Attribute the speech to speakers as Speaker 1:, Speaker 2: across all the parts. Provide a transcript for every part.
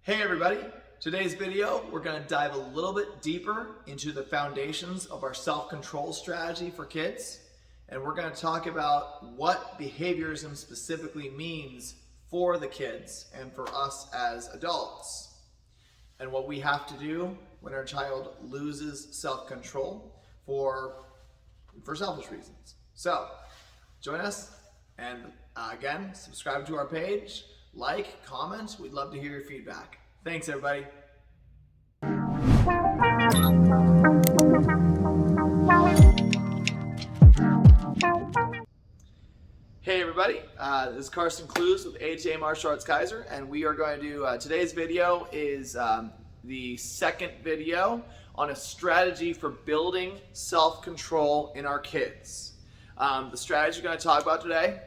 Speaker 1: Hey everybody, today's video we're going to dive a little bit deeper into the foundations of our self-control strategy for kids, and we're going to talk about what behaviorism specifically means for the kids and for us as adults, and what we have to do when our child loses self-control for selfish reasons. So join us, and again, subscribe to our page, like, comment. We'd love to hear your feedback. Thanks, everybody. Hey everybody, this is Carson Clues with ATA Martial Arts Kaiser, and we are going to do, today's video is the second video on a strategy for building self-control in our kids. The strategy we're going to talk about today,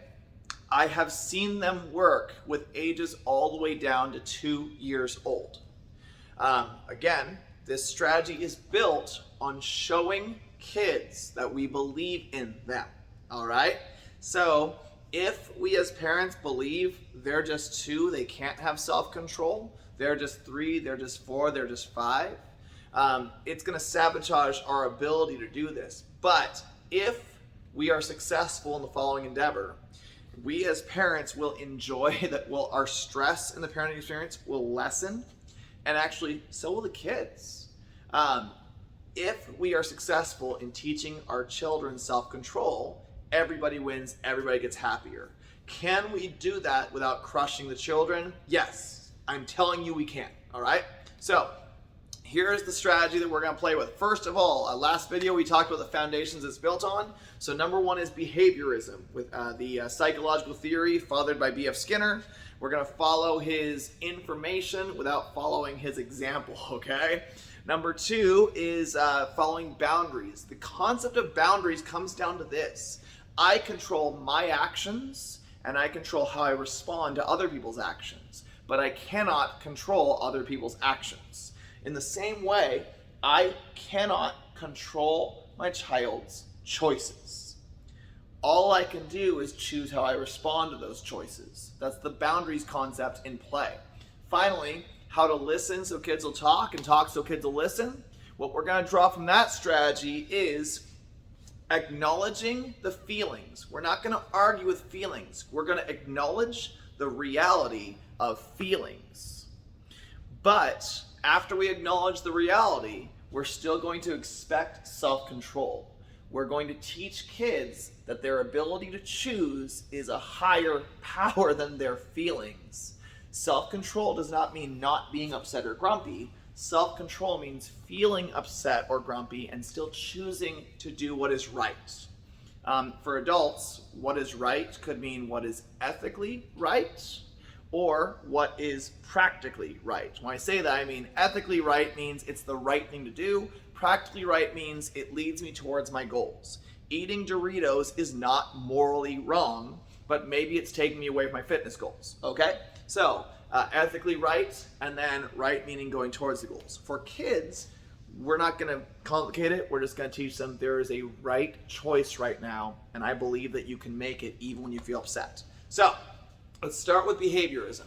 Speaker 1: I have seen them work with ages all the way down to 2 years old. Again, this strategy is built on showing kids that we believe in them, all right? So if we as parents believe they're just 2, they can't have self-control, they're just 3, they're just 4, they're just 5, it's gonna sabotage our ability to do this. But if we are successful in the following endeavor, we as parents will enjoy that. Our stress in the parenting experience will lessen, and actually so will the kids. If we are successful in teaching our children self-control, everybody wins, everybody gets happier. Can we do that without crushing the children? Yes, I'm telling you we can, all right? So here's the strategy that we're gonna play with. First of all, last video we talked about the foundations it's built on. So number 1 is behaviorism, with the psychological theory fathered by B.F. Skinner. We're gonna follow his information without following his example, okay? Number 2 is following boundaries. The concept of boundaries comes down to this. I control my actions and I control how I respond to other people's actions, but I cannot control other people's actions. In the same way, I cannot control my child's choices. All I can do is choose how I respond to those choices. That's the boundaries concept in play. Finally, how to listen so kids will talk and talk so kids will listen. What we're going to draw from that strategy is acknowledging the feelings. We're not going to argue with feelings. We're going to acknowledge the reality of feelings. But after we acknowledge the reality, we're still going to expect self-control. We're going to teach kids that their ability to choose is a higher power than their feelings. Self-control does not mean not being upset or grumpy. Self-control means feeling upset or grumpy and still choosing to do what is right. For adults, what is right could mean what is ethically right, or what is practically right. When I say that, I mean ethically right means it's the right thing to do. Practically right means it leads me towards my goals. Eating Doritos is not morally wrong, but maybe it's taking me away from my fitness goals, okay? So ethically right, and then right meaning going towards the goals. For kids, we're not gonna complicate it. We're just gonna teach them there is a right choice right now, and I believe that you can make it even when you feel upset. So let's start with behaviorism.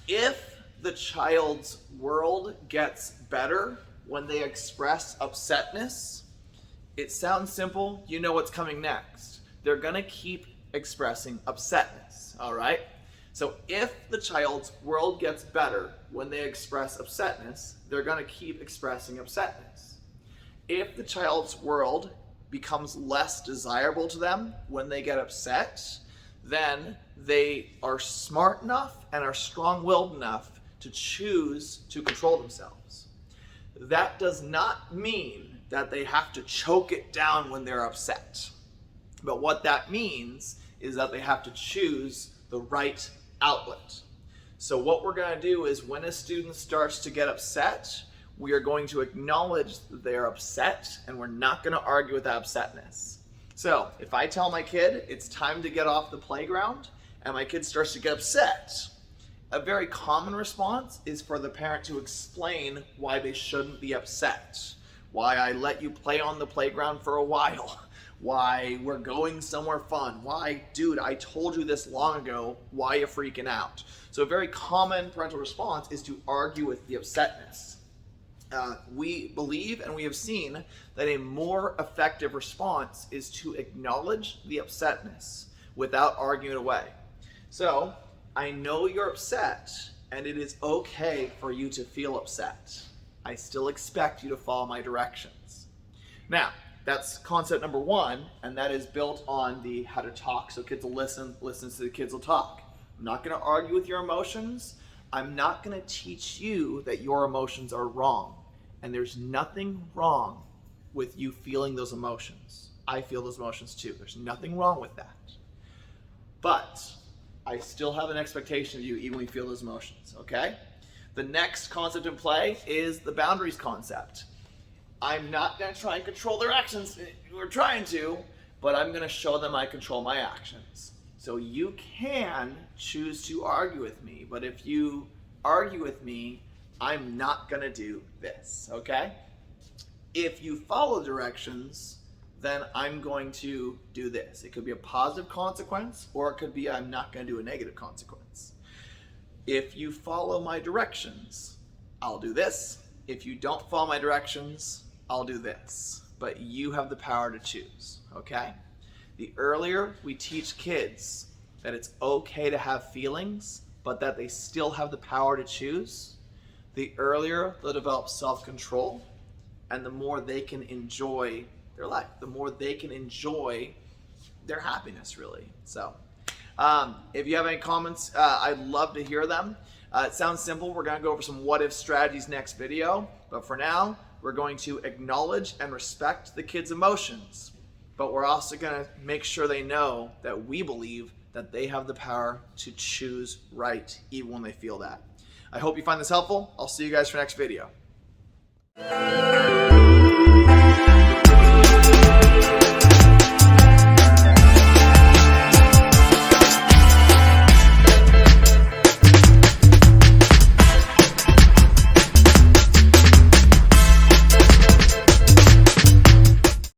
Speaker 1: If the child's world gets better when they express upsetness, it sounds simple. You know what's coming next. They're gonna keep expressing upsetness, all right? So if the child's world gets better when they express upsetness, they're gonna keep expressing upsetness. If the child's world becomes less desirable to them when they get upset, then they are smart enough and are strong-willed enough to choose to control themselves. That does not mean that they have to choke it down when they're upset. But what that means is that they have to choose the right outlet. So what we're going to do is when a student starts to get upset, we are going to acknowledge that they're upset, and we're not going to argue with that upsetness. So if I tell my kid it's time to get off the playground and my kid starts to get upset, a very common response is for the parent to explain why they shouldn't be upset. Why I let you play on the playground for a while. why we're going somewhere fun, why, dude, I told you this long ago, why are you freaking out? So a very common parental response is to argue with the upsetness. We believe and we have seen that a more effective response is to acknowledge the upsetness without arguing it away. So, I know you're upset, and it is okay for you to feel upset. I still expect you to follow my directions. Now, that's concept number one, and that is built on the how to talk so kids will listen so the kids will talk. I'm not going to argue with your emotions. I'm not going to teach you that your emotions are wrong. And there's nothing wrong with you feeling those emotions. I feel those emotions too. There's nothing wrong with that. But I still have an expectation of you even when you feel those emotions, okay? The next concept in play is the boundaries concept. I'm not going to try and control their actions. We're trying to, but I'm going to show them I control my actions. So you can choose to argue with me, but if you argue with me, I'm not going to do this, okay? If you follow directions, then I'm going to do this. It could be a positive consequence, or it could be I'm not going to do a negative consequence. If you follow my directions, I'll do this. If you don't follow my directions, I'll do this. But you have the power to choose, okay? The earlier we teach kids that it's okay to have feelings, but that they still have the power to choose, the earlier they'll develop self-control, and the more they can enjoy their life, the more they can enjoy their happiness, really. So, if you have any comments, I'd love to hear them. It sounds simple. We're going to go over some what-if strategies next video, but for now, we're going to acknowledge and respect the kids' emotions, but we're also going to make sure they know that we believe that they have the power to choose right, even when they feel that. I hope you find this helpful. I'll see you guys for next video.